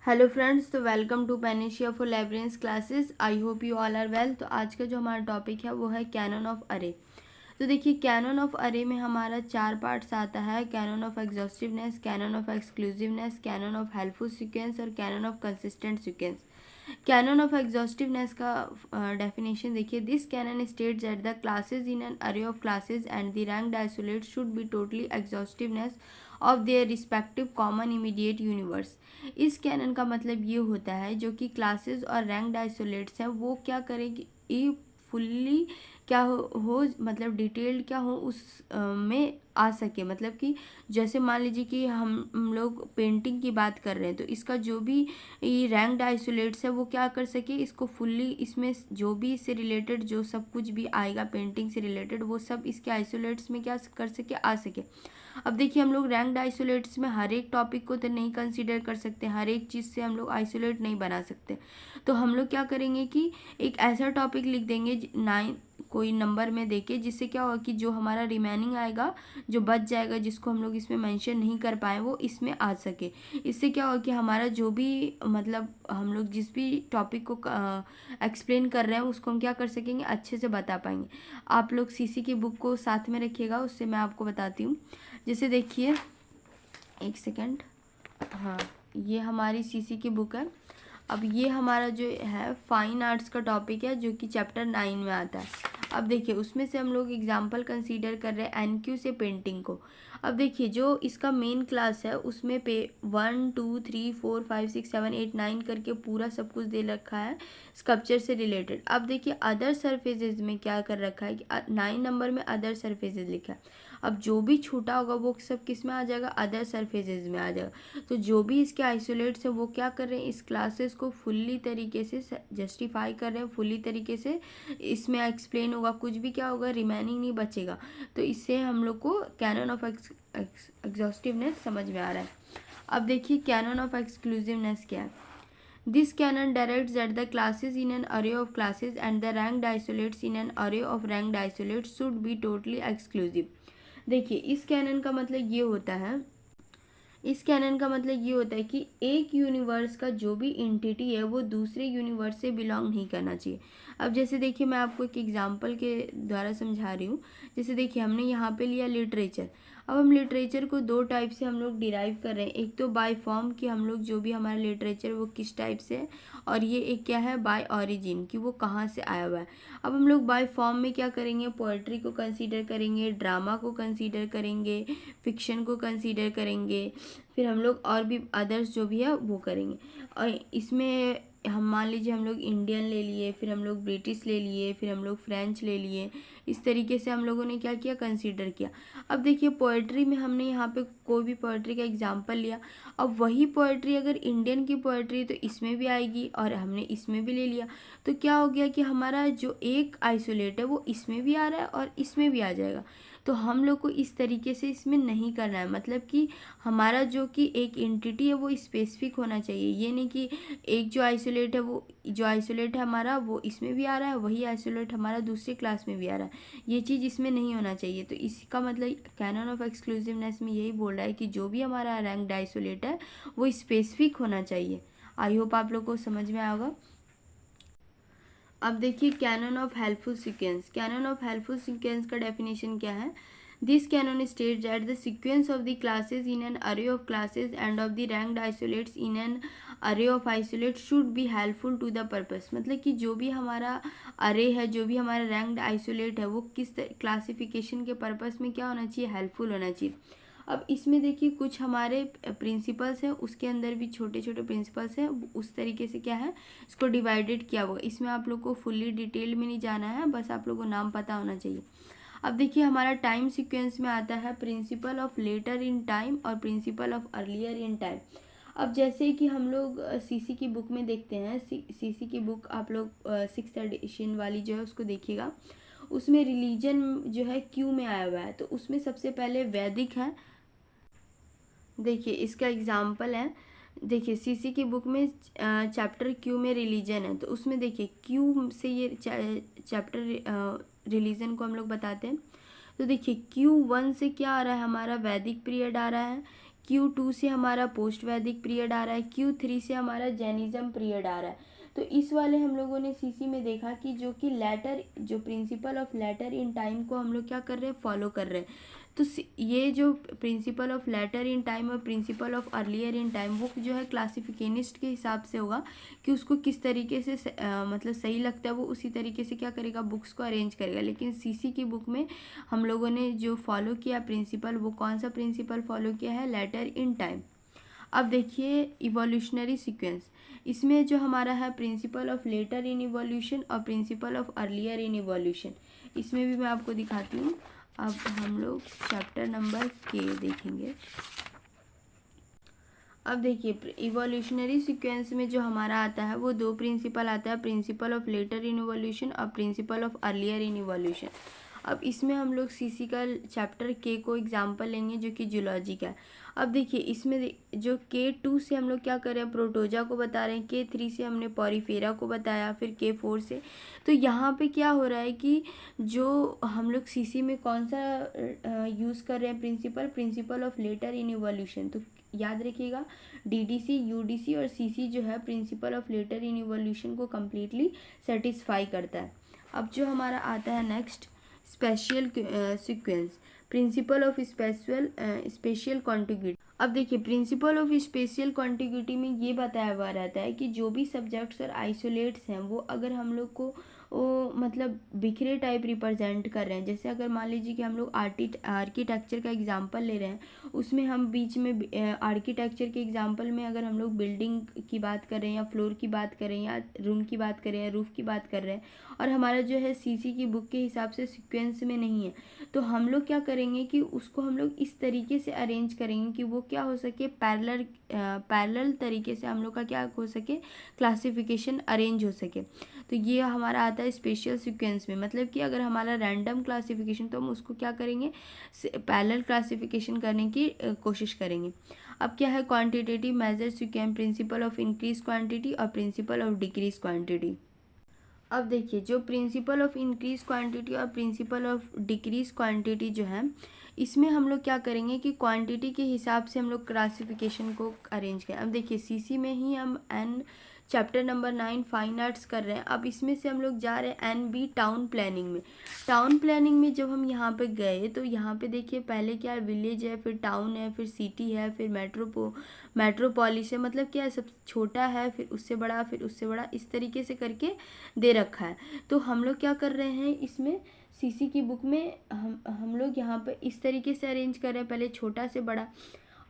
Hello friends, तो welcome to Panacea for librarians classes. I hope you all are well. तो आज का जो हमारा टॉपिक है वो है कैनन ऑफ अरे। तो देखिए, कैनन ऑफ अरे में हमारा 4 पार्ट्स आता है: canon of exhaustiveness, canon of exclusiveness, canon of helpful sequence और canon of consistent sequence. Canon of exhaustiveness का डेफिनेशन देखिए: this canon states that the classes in an array of classes and the ranked isolate should be totally exhaustiveness of their respective common immediate universe. इस canon का मतलब ये होता है जो कि क्लासेस और रैंक्ड आइसोलेट्स हैं वो क्या करेगी, ये फुल्ली क्या हो मतलब डिटेल्ड क्या हो उस में आ सके। मतलब कि जैसे मान लीजिए कि हम लोग पेंटिंग की बात कर रहे हैं, तो इसका जो भी रैंक्ड आइसोलेट्स है वो क्या कर सके, इसको फुल्ली इसमें जो भी इससे रिलेटेड जो सब कुछ भी आएगा पेंटिंग से रिलेटेड वो सब इसके आइसोलेट्स में क्या कर सके, आ सके। अब देखिए, हम लोग रैंक्ड आइसोलेट्स में हर एक टॉपिक को तो नहीं कंसीडर कर सकते, हर एक चीज़ से हम लोग आइसोलेट नहीं बना सकते। तो हम लोग क्या करेंगे कि एक ऐसा टॉपिक लिख देंगे 9 कोई नंबर में देके, जिससे क्या होगा कि जो हमारा रिमेनिंग आएगा, जो बच जाएगा, जिसको हम लोग इसमें मेंशन नहीं कर पाए, वो इसमें आ सके। इससे क्या होगा कि हमारा जो भी मतलब हम लोग जिस भी टॉपिक को एक्सप्लेन कर रहे हैं उसको हम क्या कर सकेंगे, अच्छे से बता पाएंगे। आप लोग सीसी की बुक को साथ में रखिएगा, उससे मैं आपको बताती हूँ। जैसे देखिए, एक सेकेंड, हाँ, ये हमारी सीसी की बुक है। अब ये हमारा जो है फाइन आर्ट्स का टॉपिक है जो कि चैप्टर 9 में आता है। अब देखिए, उसमें से हम लोग एग्जांपल कंसीडर कर रहे हैं एनक्यू से पेंटिंग को। अब देखिए, जो इसका मेन क्लास है उसमें पे 1 2 3 4 5 6 7 8 9 करके पूरा सब कुछ दे रखा है स्कल्पचर से रिलेटेड। अब देखिए, अदर सरफेसेस में क्या कर रखा है कि 9 नंबर में अदर सरफेसेस लिखा है। अब जो भी छूटा होगा वो सब किस में आ जाएगा, अदर सरफेसेस में आ जाएगा। तो जो भी इसके आइसोलेट्स है वो क्या कर रहे हैं, इस क्लासेस को फुल्ली तरीके से जस्टिफाई कर रहे हैं, फुल्ली तरीके से इसमें एक्सप्लेन होगा, कुछ भी क्या होगा रिमेनिंग नहीं बचेगा। तो इससे हम लोग को कैनन ऑफ एग्जॉस्टिवनेस समझ में आ रहा है। अब देखिए, कैनन ऑफ एक्सक्लूसिवनेस क्या है। This canon directs that the classes in an array of classes and the ranked isolates in an array of ranked isolates should be totally exclusive। देखिए, इस कैनन का मतलब ये होता है, इस कैनन का मतलब ये होता है कि एक यूनिवर्स का जो भी एंटिटी है वो दूसरे यूनिवर्स से बिलोंग नहीं करना चाहिए। अब जैसे देखिए, मैं आपको एक एग्जांपल के द्वारा समझा रही हूँ। जैसे देखिए, हमने यहाँ पे लिया लिटरेचर। अब हम लिटरेचर को दो टाइप से हम लोग डिराइव कर रहे हैं। एक तो बाय फॉर्म कि हम लोग जो भी हमारा लिटरेचर वो किस टाइप से है, और ये एक क्या है बाय ऑरिजिन कि वो कहाँ से आया हुआ है। अब हम लोग बाय फॉर्म में क्या करेंगे, पोएट्री को कंसीडर करेंगे, ड्रामा को कंसीडर करेंगे, फिक्शन को कंसीडर करेंगे, फिर हम लोग और भी अदर्स जो भी है वो करेंगे। और इसमें हम मान लीजिए हम लोग इंडियन ले लिए, फिर हम लोग ब्रिटिश ले लिए, फिर हम लोग फ्रेंच ले लिए। इस तरीके से हम लोगों ने क्या किया, कंसीडर किया। अब देखिए, पोएट्री में हमने यहाँ पे कोई भी पोएट्री का एग्जांपल लिया। अब वही पोएट्री अगर इंडियन की पोएट्री तो इसमें भी आएगी और हमने इसमें भी ले लिया। तो क्या हो गया कि हमारा जो एक आइसोलेट है वो इसमें भी आ रहा है और इसमें भी आ जाएगा। तो हम लोग को इस तरीके से इसमें नहीं करना है। मतलब कि हमारा जो कि एक एंटिटी है वो स्पेसिफिक होना चाहिए। ये नहीं कि एक जो आइसोलेट है वो जो आइसोलेट है हमारा वो इसमें भी आ रहा है, वही आइसोलेट हमारा दूसरे क्लास में भी आ रहा है। ये चीज़ इसमें नहीं होना चाहिए। तो इसका मतलब कैनन ऑफ एक्सक्लूसिवनेस में यही बोल रहा है कि जो भी हमारा रैंक्ड आइसोलेट है वो स्पेसिफिक होना चाहिए। आई होप आप लोग को समझ में आएगा। अब देखिए, canon of helpful sequence. Canon of helpful sequence का डेफिनेशन क्या है। This canon states that the sequence of the classes in an array of classes and of the ranked isolates in an array of isolates should be helpful to the purpose. मतलब कि जो भी हमारा अरे है, जो भी हमारा रैंक्ड आइसोलेट है वो किस क्लासिफिकेशन के पर्पस में क्या होना चाहिए, हेल्पफुल होना चाहिए। अब इसमें देखिए, कुछ हमारे प्रिंसिपल्स हैं, उसके अंदर भी छोटे छोटे प्रिंसिपल्स हैं, उस तरीके से क्या है इसको डिवाइडेड किया हुआ। इसमें आप लोग को फुल्ली डिटेल में नहीं जाना है, बस आप लोग को नाम पता होना चाहिए। अब देखिए, हमारा टाइम सीक्वेंस में आता है principle of later in time और principle of earlier in time. अब जैसे कि हम लोग सीसी की बुक में देखते हैं, सीसी की बुक आप लोग 6th एडिशन वाली जो है उसको देखिएगा। उसमें रिलीजन जो है क्यू में आया हुआ है, तो उसमें सबसे पहले वैदिक है। देखिए, इसका एग्जाम्पल है। देखिए, सीसी की बुक में चैप्टर क्यू में रिलीजन है, तो उसमें देखिए क्यू से ये चैप्टर रिलीजन को हम लोग बताते हैं। तो देखिए, Q1 से क्या आ रहा है, हमारा वैदिक पीरियड आ रहा है। Q2 से हमारा पोस्ट वैदिक पीरियड आ रहा है, Q3 से हमारा जैनिज्म पीरियड आ रहा है। तो इस वाले हम लोगों ने सीसी में देखा कि जो कि लेटर, जो principle of later in time को हम लोग क्या कर रहे हैं, फॉलो कर रहे हैं। तो ये जो principle of later in time और principle of earlier in time, वो जो है क्लासिफिकेनिस्ट के हिसाब से होगा कि उसको किस तरीके से मतलब सही लगता है, वो उसी तरीके से क्या करेगा, बुक्स को अरेंज करेगा। लेकिन सीसी की बुक में हम लोगों ने जो फॉलो किया प्रिंसिपल, वो कौन सा प्रिंसिपल फॉलो किया है, लेटर इन टाइम। अब देखिए इवोल्यूशनरी सीक्वेंस, इसमें जो हमारा है principle of later in evolution और principle of earlier in evolution, इसमें भी मैं आपको दिखाती हूँ। अब हम लोग चैप्टर नंबर के देखेंगे। अब देखिए इवोल्यूशनरी सीक्वेंस में जो हमारा आता है वो दो प्रिंसिपल आता है, principle of later in evolution और principle of earlier in evolution. अब इसमें हम लोग सीसी का चैप्टर के को एग्जाम्पल लेंगे जो कि जूलॉजी का है। अब देखिए इसमें जो K2 से हम लोग क्या कर रहे हैं, प्रोटोजा को बता रहे हैं, K3 से हमने पॉरीफेरा को बताया, फिर K4 से। तो यहाँ पे क्या हो रहा है कि जो हम लोग सीसी में कौन सा यूज़ कर रहे हैं principle of later in evolution. तो याद रखिएगा DDC, UDC और CC जो है principle of later in evolution को कम्प्लीटली सेटिस्फाई करता है। अब जो हमारा आता है next spatial sequence, principle of spatial contiguity. अब देखिए प्रिंसिपल ऑफ स्पेशियल कॉन्टिग्यूटी में ये बताया हुआ रहता है कि जो भी सब्जेक्ट्स और आइसोलेट्स हैं वो अगर हम लोग को वो मतलब बिखरे टाइप रिप्रेजेंट कर रहे हैं, जैसे अगर मान लीजिए कि हम लोग आर्किटेक्चर का एग्जांपल ले रहे हैं, उसमें हम बीच में आर्किटेक्चर के एग्जांपल में अगर हम लोग बिल्डिंग की बात कर रहे हैं या फ्लोर की बात कर रहे हैं या रूम की बात कर रहे हैं, रूफ की बात कर रहे हैं, और हमारा जो है सीसी की बुक के हिसाब से सीक्वेंस में नहीं है, तो हम लोग क्या करेंगे कि उसको हम लोग इस तरीके से अरेंज करेंगे कि वो क्या हो सके, पैरेलल तरीके से हम लोग का क्या हो सके, क्लासिफिकेशन अरेंज हो सके। तो ये हमारा आता है स्पेशल सीक्वेंस में, मतलब कि अगर हमारा रैंडम क्लासिफिकेशन तो हम उसको क्या करेंगे, पैरेलल क्लासिफिकेशन करने की कोशिश करेंगे। अब क्या है quantitative measure sequence, principle of increase quantity और प्रिंसिपल ऑफ डिक्रीज क्वांटिटी। अब देखिए जो प्रिंसिपल ऑफ इंक्रीज क्वांटिटी और प्रिंसिपल ऑफ डिक्रीज क्वांटिटी जो है, इसमें हम लोग क्या करेंगे कि क्वांटिटी के हिसाब से हम लोग क्लासिफिकेशन को अरेंज करें। अब देखिए सीसी में ही हम चैप्टर नंबर 9 फाइन आर्ट्स कर रहे हैं। अब इसमें से हम लोग जा रहे हैं NB टाउन प्लानिंग में। टाउन प्लानिंग में जब हम यहाँ पे गए तो यहाँ पे देखिए पहले क्या है, विलेज है, फिर टाउन है, फिर सिटी है, फिर मेट्रोपोलिस है, मतलब क्या है, सब छोटा है, फिर उससे बड़ा, फिर उससे बड़ा, इस तरीके से करके दे रखा है। तो हम लोग क्या कर रहे हैं, इसमें सीसी की बुक में हम लोग यहाँ पे इस तरीके से अरेंज कर रहे हैं, पहले छोटा से बड़ा,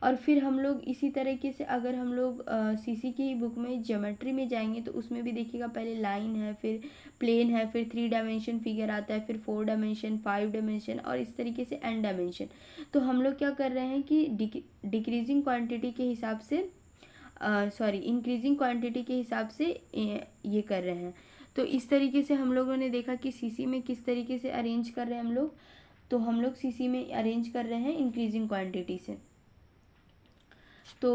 और फिर हम लोग इसी तरीके से अगर हम लोग सीसी की बुक में ज्योमेट्री में जाएंगे तो उसमें भी देखिएगा पहले लाइन है, फिर प्लेन है, फिर 3 डायमेंशन फिगर आता है, फिर 4 डायमेंशन, 5 डायमेंशन और इस तरीके से n डायमेंशन। तो हम लोग क्या कर रहे हैं कि डिक्रीजिंग क्वांटिटी के हिसाब से इंक्रीजिंग क्वांटिटी के हिसाब से ये कर रहे हैं। तो इस तरीके से हम लोगों ने देखा कि सीसी में किस तरीके से अरेंज कर रहे हैं हम लोग, तो हम लोग सीसी में अरेंज कर रहे हैं इंक्रीजिंग क्वांटिटी से। तो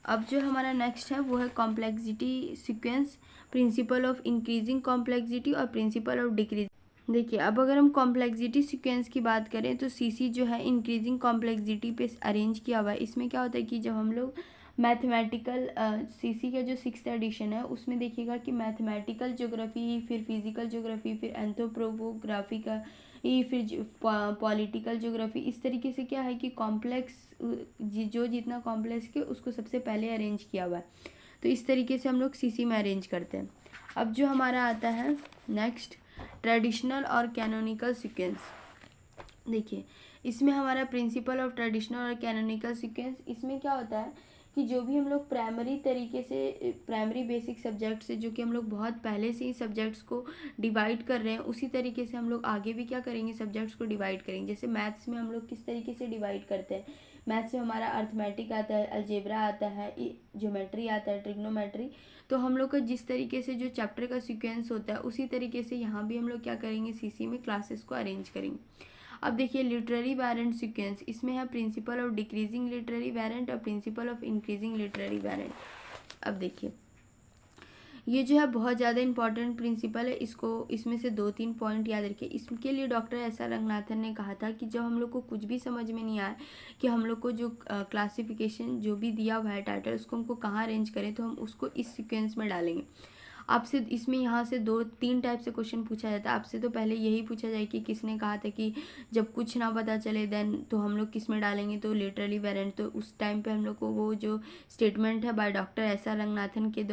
अब जो हमारा नेक्स्ट है वो है complexity sequence, principle of increasing complexity और प्रिंसिपल ऑफ डिक्रीज। देखिए अब अगर हम कॉम्प्लेक्सिटी सीक्वेंस की बात करें तो सीसी जो है इंक्रीजिंग कॉम्प्लेक्सिटी पे अरेंज किया हुआ है। इसमें क्या होता है कि जब हम लोग मैथमेटिकल सीसी का जो 6th एडिशन है उसमें देखिएगा कि मैथमेटिकल ज्योग्राफी, फिर फिजिकल ज्योग्राफी, फिर एंथ्रोपोग्राफी का ये, फिर पॉलिटिकल ज्योग्राफी, इस तरीके से क्या है कि कॉम्प्लेक्स जो जितना कॉम्प्लेक्स के उसको सबसे पहले अरेंज किया हुआ है। तो इस तरीके से हम लोग सीसी में अरेंज करते हैं। अब जो हमारा आता है नेक्स्ट ट्रेडिशनल और कैनोनिकल सीक्वेंस। देखिए इसमें हमारा प्रिंसिपल ऑफ ट्रेडिशनल और कैनोनिकल सीक्वेंस, इसमें क्या होता है कि जो भी हम लोग प्राइमरी तरीके से, प्राइमरी बेसिक सब्जेक्ट से, जो कि हम लोग बहुत पहले से ही सब्जेक्ट्स को डिवाइड कर रहे हैं, उसी तरीके से हम लोग आगे भी क्या करेंगे, सब्जेक्ट्स को डिवाइड करेंगे। जैसे मैथ्स में हम लोग किस तरीके से डिवाइड करते हैं, मैथ्स में हमारा अर्थमेटिक आता है, अलजेब्रा आता है, ज्योमेट्री आता है, ट्रिग्नोमेट्री। तो हम लोग का जिस तरीके से जो चैप्टर का सीक्वेंस होता है उसी तरीके से यहाँ भी हम लोग क्या करेंगे, सीसी में क्लासेस को अरेंज करेंगे। अब देखिए लिटरेरी वेरिएंट सीक्वेंस, इसमें है principle of decreasing literary variant और principle of increasing literary variant. अब देखिए ये जो है बहुत ज़्यादा इंपॉर्टेंट प्रिंसिपल है, इसको इसमें से 2-3 पॉइंट याद रखिए। इसके लिए डॉक्टर एस आर रंगनाथन ने कहा था कि जब हम लोग को कुछ भी समझ में नहीं आए कि हम लोग को जो क्लासिफिकेशन जो भी दिया हुआ है टाइटल, उसको हमको कहाँ अरेंज करें, तो हम उसको इस सीक्वेंस में डालेंगे। आपसे इसमें यहाँ से 2-3 टाइप से क्वेश्चन पूछा जाता है। आपसे तो पहले यही पूछा जाए कि किसने कहा था कि जब कुछ ना पता चले देन तो हम लोग किस में डालेंगे, तो लिटरली वेरिएंट। तो उस टाइम पे हम लोग को वो जो स्टेटमेंट है by doctor S R Ranganathan के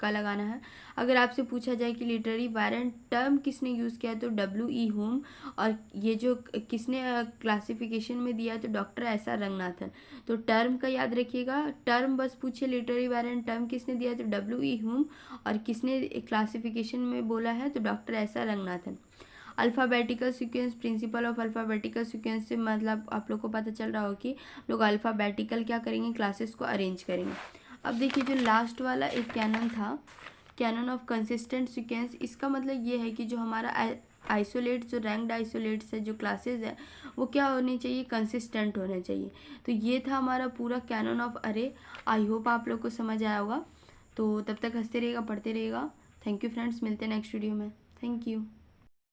का लगाना है। अगर आपसे पूछा जाए कि लिटररी वेरिएंट टर्म किसने यूज़ किया तो W.E. हुम, और ये जो किसने क्लासिफिकेशन में दिया तो डॉक्टर एस आर रंगनाथन। तो टर्म का याद रखिएगा, टर्म बस पूछे लिटररी वेरिएंट टर्म किसने दिया तो W.E. हुम, और किसने क्लासिफिकेशन में बोला है तो doctor S R Ranganathan. Alphabetical sequence, principle of alphabetical sequence से मतलब आप लोग को पता चल रहा हो कि लोग अल्फ़ाबेटिकल क्या करेंगे, क्लासेस को अरेंज करेंगे। अब देखिए जो लास्ट वाला एक कैनन था, कैनन ऑफ कंसिस्टेंट सीक्वेंस, इसका मतलब ये है कि जो हमारा आइसोलेट जो रैंक्ड आइसोलेट्स है जो क्लासेस है वो क्या होने चाहिए, कंसिस्टेंट होने चाहिए। तो ये था हमारा पूरा कैनन ऑफ अरे। आई होप आप लोग को समझ आया होगा। तो तब तक हंसते रहिएगा, पढ़ते रहिएगा। थैंक यू फ्रेंड्स, मिलते हैं नेक्स्ट वीडियो में। Thank you.